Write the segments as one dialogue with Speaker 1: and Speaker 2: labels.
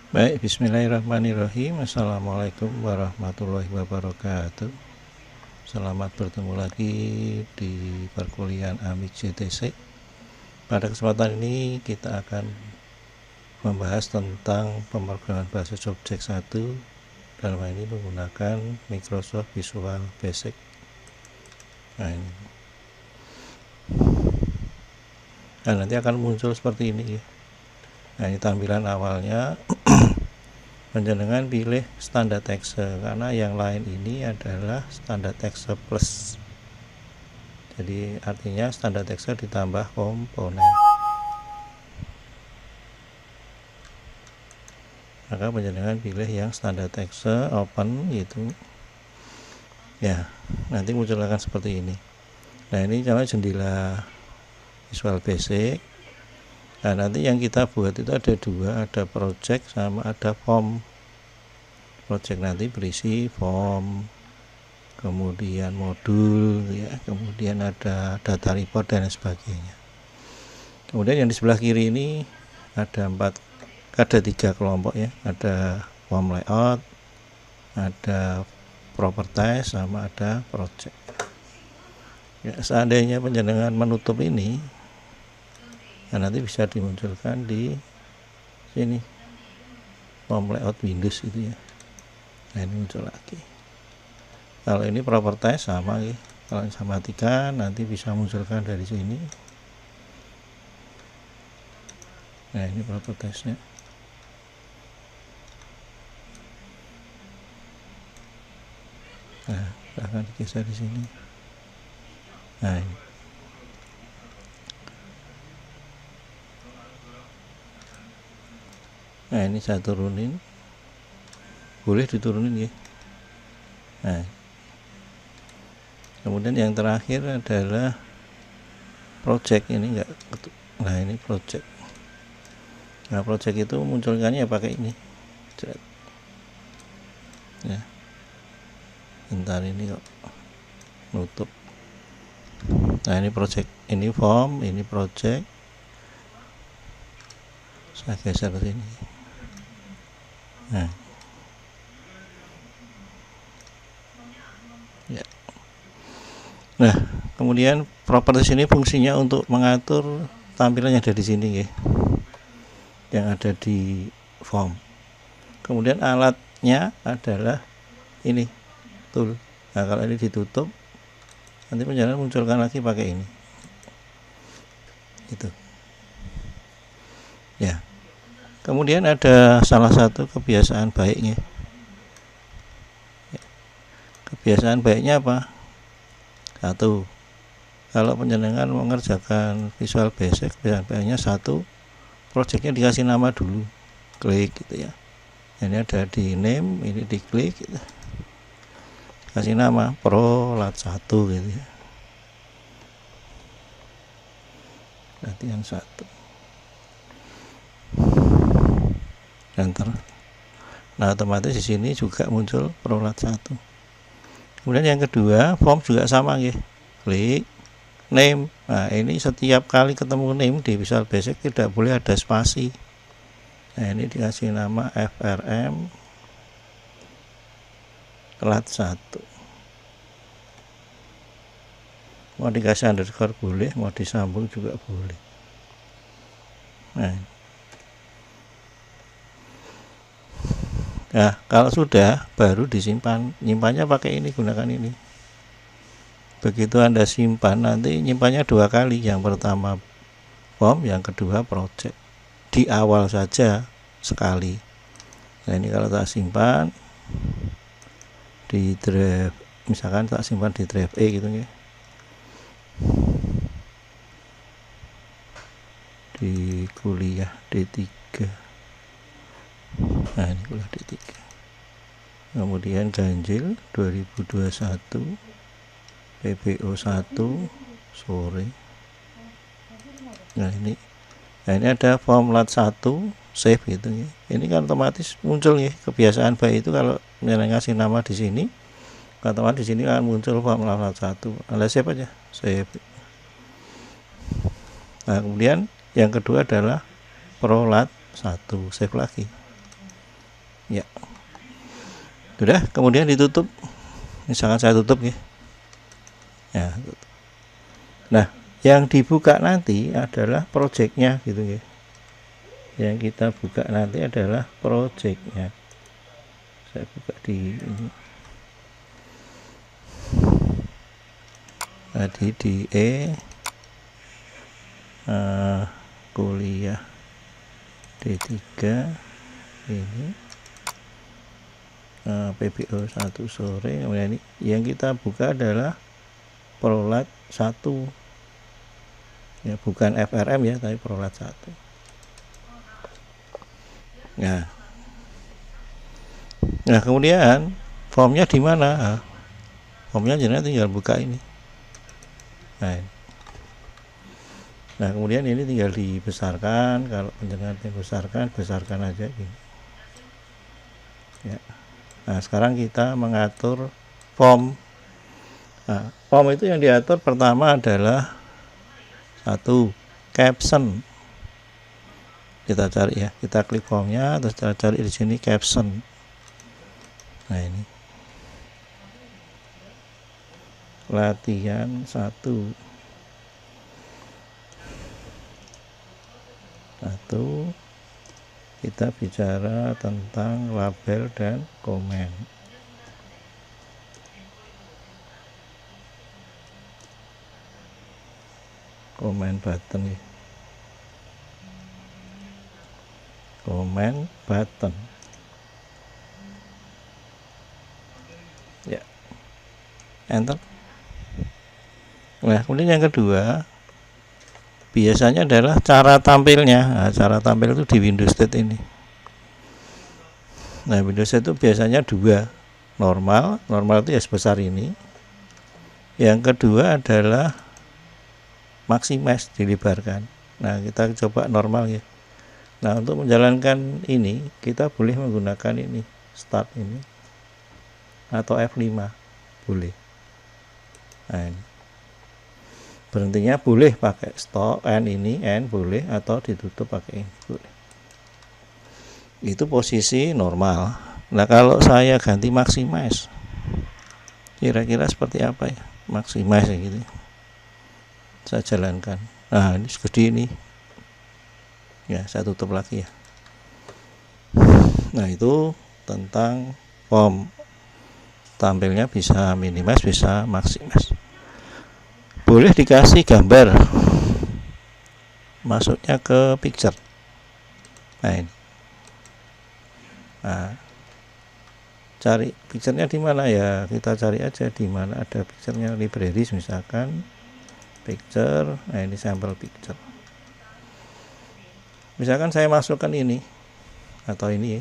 Speaker 1: Baik, bismillahirrahmanirrahim. Assalamualaikum warahmatullahi wabarakatuh. Selamat bertemu lagi di perkuliahan Amik JTC. Pada kesempatan ini kita akan membahas tentang pemrograman berbasis objek 1, dalam hal ini menggunakan Microsoft Visual Basic. Nah, ini. Nah, nanti akan muncul seperti ini ya. Nah, ini tampilan awalnya. Panjenengan pilih standar text karena yang lain ini adalah standar text plus. Jadi artinya standar text ditambah komponen. Maka panjenengan pilih yang standar text open gitu. Ya, nanti muncul akan seperti ini. Nah, ini namanya jendela Visual Basic. Nah, nanti yang kita buat itu ada dua, ada project sama ada form. Project nanti berisi form, kemudian modul ya, kemudian ada data report dan sebagainya. Kemudian yang di sebelah kiri ini ada tiga kelompok ya, ada form layout, ada properties, sama ada project. Ya, seandainya panjenengan menutup ini, nah nanti bisa dimunculkan di sini form layout Windows itu ya. Nah, ini muncul lagi. Kalau ini properties sama ya. Kalau saya matikan nanti bisa munculkan dari sini. Nah, ini propertiesnya. Nah, akan digeser di sini. Nah, ini. Nah, ini saya turunin. Boleh diturunin ya. Nah, kemudian yang terakhir adalah project. Ini enggak. Nah, ini project. Nah, project itu munculkannya pakai ini. Ya. Bentar, ini kok nutup. Nah, ini project, ini form, ini project. Saya geser ke sini. Nah. Ya. Nah, kemudian properties ini fungsinya untuk mengatur tampilan yang ada di sini ya, yang ada di form. Kemudian alatnya adalah ini tool. Nah, kalau ini ditutup, nanti panjenengan munculkan lagi pakai ini. Gitu. Ya. Kemudian ada salah satu kebiasaan baiknya. Kebiasaan baiknya apa? Satu, kalau panjenengan mengerjakan Visual Basic, kebiasaan baiknya satu, projectnya dikasih nama dulu, klik gitu ya. Ini ada di name, ini diklik gitu. Kasih nama Prolat 1 gitu ya. Latihan 1. Enter. Nah, otomatis di sini juga muncul Prolat 1. Kemudian yang kedua, form juga sama ya. Klik name. Nah, ini setiap kali ketemu name di Visual Basic tidak boleh ada spasi. Nah, ini dikasih nama FRM Lat 1. Mau dikasih underscore boleh, mau disambung juga boleh. Nah, kalau sudah baru disimpan. Nyimpannya pakai ini, gunakan ini. Begitu Anda simpan, nanti nyimpannya dua kali. Yang pertama form, yang kedua project. Di awal saja sekali. Nah, ini kalau tak simpan di drive, misalkan tak simpan di drive E gitu ya. Di kuliah D3. Nah, ini kuliah D3. Kemudian ganjil 2021 PBO 1 sore. Nah, ini ada form lat 1 save gitu ya. Ini kan otomatis muncul ya. Kebiasaan baik itu kalau ngasih nama di sini, otomatis di sini akan muncul form lat 1. Anda save aja, save. Nah, kemudian yang kedua adalah Prolat 1, save lagi. Ya, sudah, kemudian ditutup. Misalkan saya tutup ya. Ya, tutup. Nah, yang dibuka nanti adalah projectnya gitu ya. Yang kita buka nanti adalah projectnya. Saya buka di ini. Tadi di kuliah D3 ini PBO 1 sore. Kemudian ini yang kita buka adalah prolat 1 ya, bukan FRM ya, tapi prolat 1. Nah kemudian formnya di mana? Formnya jenengan tinggal buka ini. Nah kemudian ini tinggal dibesarkan. Kalau jenengan besarkan aja gini. Ya. Nah sekarang kita mengatur form. Nah, form itu yang diatur pertama adalah 1 caption. Kita cari ya, kita klik formnya, terus kita cari di sini caption. Nah ini latihan 1 kita bicara tentang label dan komen. Komen button ya. Komen button. Ya. Enter. Nah, kemudian yang kedua biasanya adalah cara tampilnya. Nah, cara tampil itu di Windows State ini. Nah, Windows State itu biasanya 2. Normal itu ya sebesar ini. Yang kedua adalah maximize, dilebarkan. Nah, kita coba normal ya. Nah, untuk menjalankan ini kita boleh menggunakan ini, start ini atau F5 boleh. Nah, ini. Berhentinya boleh pakai stop, N ini, N boleh, atau ditutup pakai ini boleh. Itu posisi normal. Nah kalau saya ganti maximize, kira-kira seperti apa ya maximize gitu. Saya jalankan. Nah ini segede ini. Ya saya tutup lagi ya. Nah itu tentang form. Tampilnya bisa minimize, bisa maximize. Boleh dikasih gambar, masuknya ke picture. Nah ini. Nah, cari picture-nya di mana ya? Kita cari aja di mana ada picture-nya, libraries misalkan, picture. Nah ini sampel picture. Misalkan saya masukkan ini atau ini.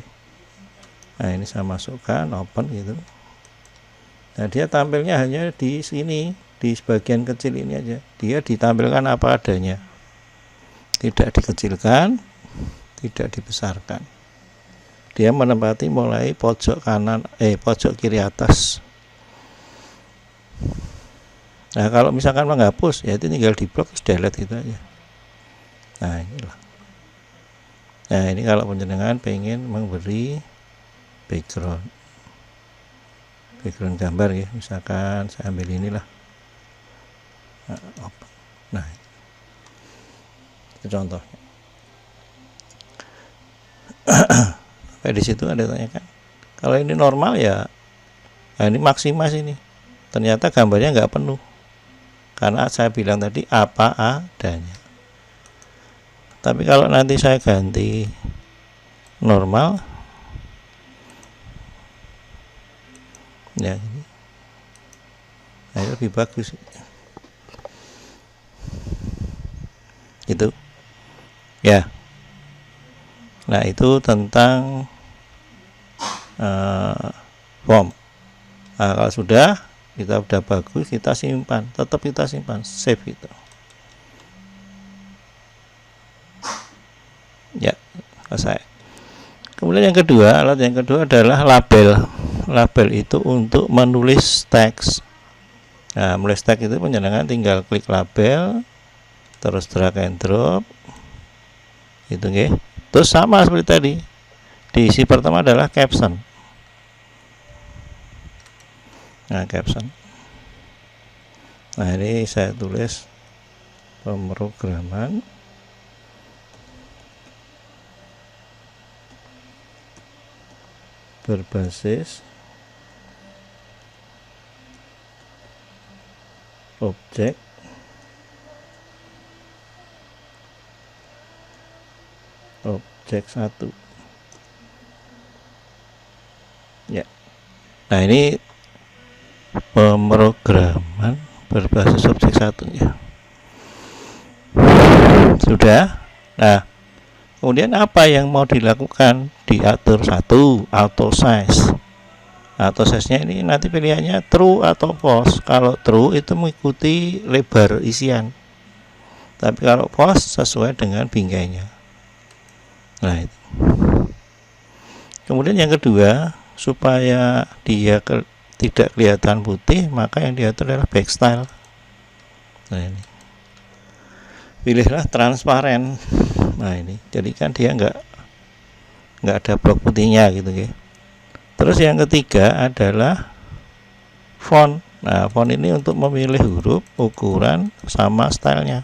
Speaker 1: Nah ini saya masukkan, open gitu. Nah dia tampilnya hanya di sini, di sebagian kecil ini aja. Dia ditampilkan apa adanya, tidak dikecilkan, tidak dibesarkan. Dia menempati mulai pojok kanan, pojok kiri atas. Nah kalau misalkan menghapus, ya itu tinggal di blok, delete gitu aja. Nah inilah. Nah ini kalau penjenengan pengen memberi background gambar ya, misalkan saya ambil inilah. Nah itu contohnya. Di situ ada tanyakan. Kalau ini normal ya, nah ini maksimas ini. Ternyata gambarnya nggak penuh, karena saya bilang tadi apa adanya. Tapi kalau nanti saya ganti normal, ya ini, nah, ini lebih bagus. Itu, ya. Nah itu tentang form. Nah, kalau sudah bagus, kita simpan, tetap kita simpan, save itu. Ya, selesai. Kemudian yang kedua, alat yang kedua adalah label. Label itu untuk menulis teks. Nah, menulis teks itu penjenengan tinggal klik label, terus drag and drop, itu nggih. Terus sama seperti tadi, Diisi pertama adalah caption. Nah, caption. Nah, ini saya tulis pemrograman berbasis objek satu. Ya. Nah, ini pemrograman berbasis objek satu ya. Sudah. Nah, kemudian apa yang mau dilakukan? Diatur satu, auto size. Auto size-nya ini nanti pilihannya true atau false. Kalau true itu mengikuti lebar isian. Tapi kalau false sesuai dengan bingkainya. Nah, itu. Kemudian yang kedua, supaya dia tidak kelihatan putih, maka yang diatur adalah backstyle. Nah, ini. Pilihlah transparan. Nah, ini. Jadi kan dia nggak ada blok putihnya gitu ya. Terus yang ketiga adalah font. Nah, font ini untuk memilih huruf, ukuran, sama stylenya.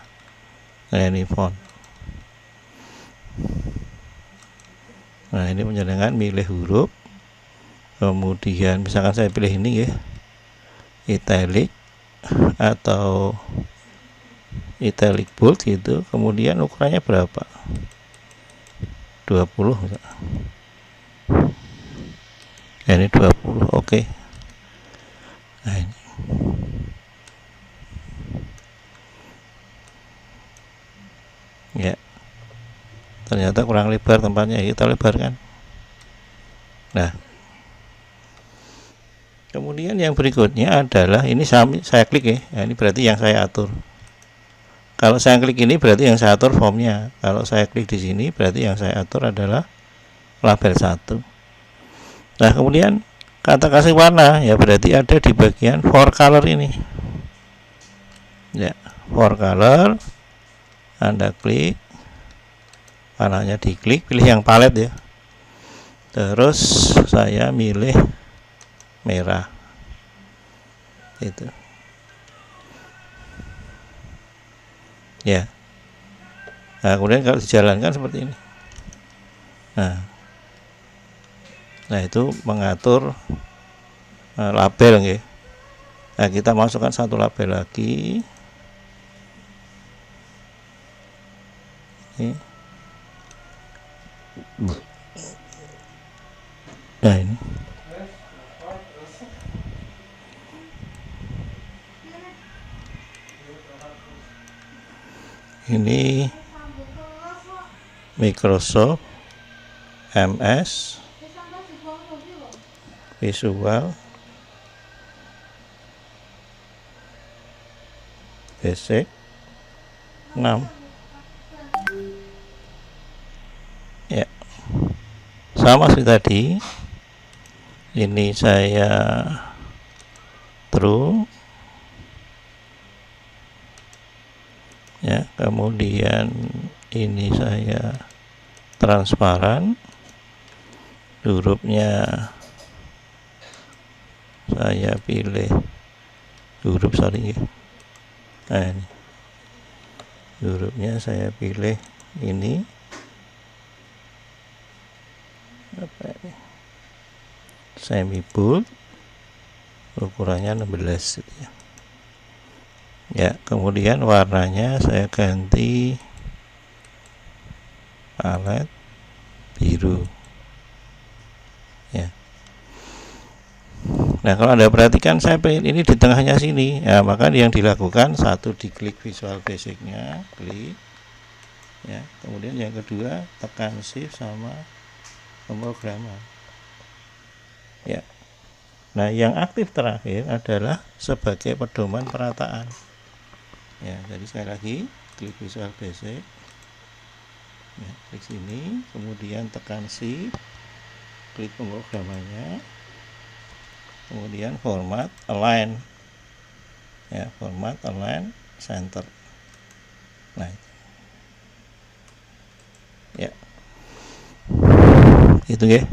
Speaker 1: Nah, ini font. Nah, ini menyenangkan milih huruf. Kemudian misalkan saya pilih ini ya, italic atau italic bold gitu. Kemudian ukurannya berapa? 20 misalkan. Ini 20, oke. Nah, ini. Ya. Ternyata kurang lebar tempatnya, kita lebarkan. Nah. Kemudian yang berikutnya adalah ini saya klik ya. Nah, ini berarti yang saya atur. Kalau saya klik ini berarti yang saya atur formnya. Kalau saya klik di sini berarti yang saya atur adalah label 1. Nah, kemudian kata kasih warna ya berarti ada di bagian for color ini. Ya, for color. Anda klik, warnanya diklik, pilih yang palet ya. Terus saya milih merah. Itu. Ya. Nah, kemudian kalau dijalankan seperti ini. Nah, itu mengatur label nggih. Nah, kita masukkan satu label lagi. Ini. Nah, ini. Ini Microsoft MS Visual Basic 6 ya, sama seperti tadi. Ini saya true ya, kemudian ini saya transparan, hurufnya saya pilih huruf ya. Nah, ini hurufnya saya pilih ini apa ini, semi bold, ukurannya 16 gitu ya. Ya, kemudian warnanya saya ganti palet biru ya. Nah, kalau Anda perhatikan saya pengen ini di tengahnya sini ya, maka yang dilakukan satu, diklik Visual Basic-nya, klik ya, kemudian yang kedua tekan shift sama pemrograman ya. Nah, yang aktif terakhir adalah sebagai pedoman perataan ya. Jadi sekali lagi klik Visual Basic ya, klik sini, kemudian tekan shift, klik pemrogramannya, kemudian format align ya, format align center. Nah, ya itu ya.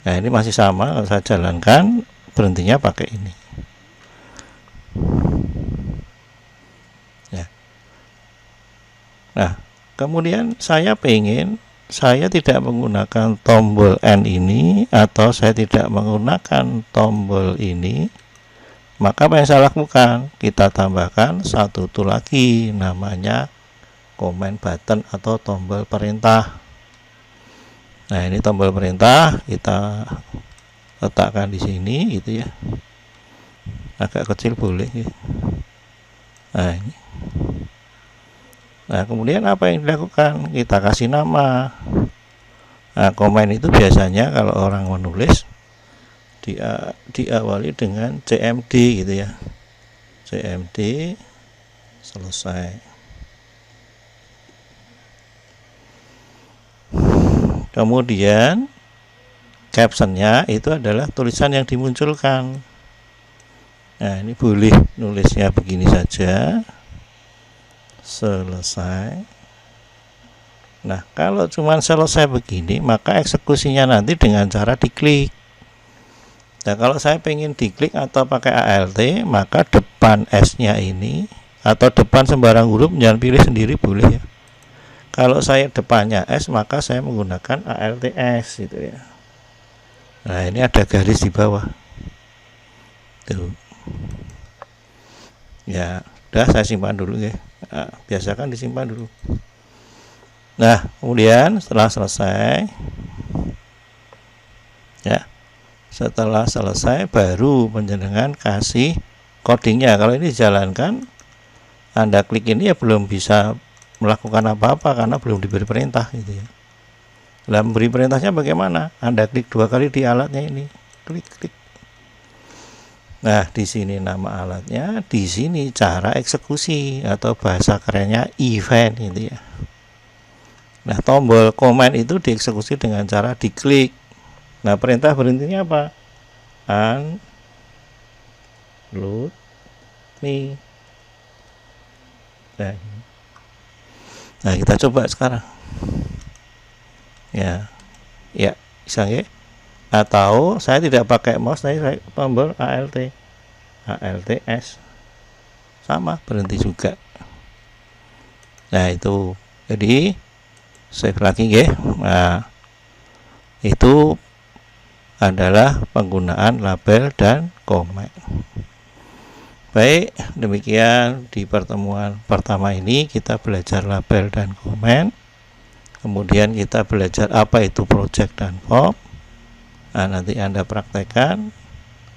Speaker 1: Nah ini masih sama, kalau saya jalankan berhentinya pakai ini ya. Nah kemudian saya tidak menggunakan tombol N ini, atau saya tidak menggunakan tombol ini, maka apa yang saya lakukan? Kita tambahkan satu tool lagi, namanya command button atau tombol perintah. Nah ini tombol perintah kita letakkan di sini gitu ya, agak kecil boleh ya. Nah ini. Nah kemudian apa yang dilakukan? Kita kasih nama. Nah komen itu biasanya kalau orang menulis diawali dengan CMD gitu ya, CMD selesai. Kemudian captionnya itu adalah tulisan yang dimunculkan. Nah ini boleh nulisnya begini saja, selesai. Nah kalau cuma selesai begini, maka eksekusinya nanti dengan cara diklik. Nah kalau saya pengen diklik atau pakai ALT, maka depan S-nya ini atau depan sembarang huruf jangan pilih sendiri boleh ya. Kalau saya depannya S, maka saya menggunakan ALTS gitu ya. Nah ini ada garis di bawah tuh ya. Udah saya simpan dulu ya. Nah, biasakan disimpan dulu. Nah kemudian setelah selesai ya, setelah selesai baru penjenengan kasih codingnya. Kalau ini dijalankan, Anda klik ini ya belum bisa melakukan apa-apa karena belum diberi perintah gitu ya. Nah memberi perintahnya bagaimana? Anda klik 2 kali di alatnya ini, klik. Nah di sini nama alatnya, di sini cara eksekusi atau bahasa kerennya event gitu ya. Nah tombol command itu dieksekusi dengan cara diklik. Nah perintah berhentinya apa? Unload me. Nah kita coba sekarang ya bisa nggak? Atau saya tidak pakai mouse, saya tombol ALTS sama, berhenti juga. Nah itu jadi save lagi ya. Nah itu adalah penggunaan label dan komen. Baik, demikian di pertemuan pertama ini kita belajar label dan komen. Kemudian kita belajar apa itu project dan form. Nah, nanti Anda praktekkan.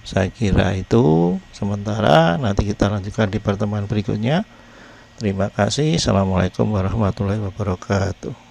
Speaker 1: Saya kira itu sementara, nanti kita lanjutkan di pertemuan berikutnya. Terima kasih. Assalamualaikum warahmatullahi wabarakatuh.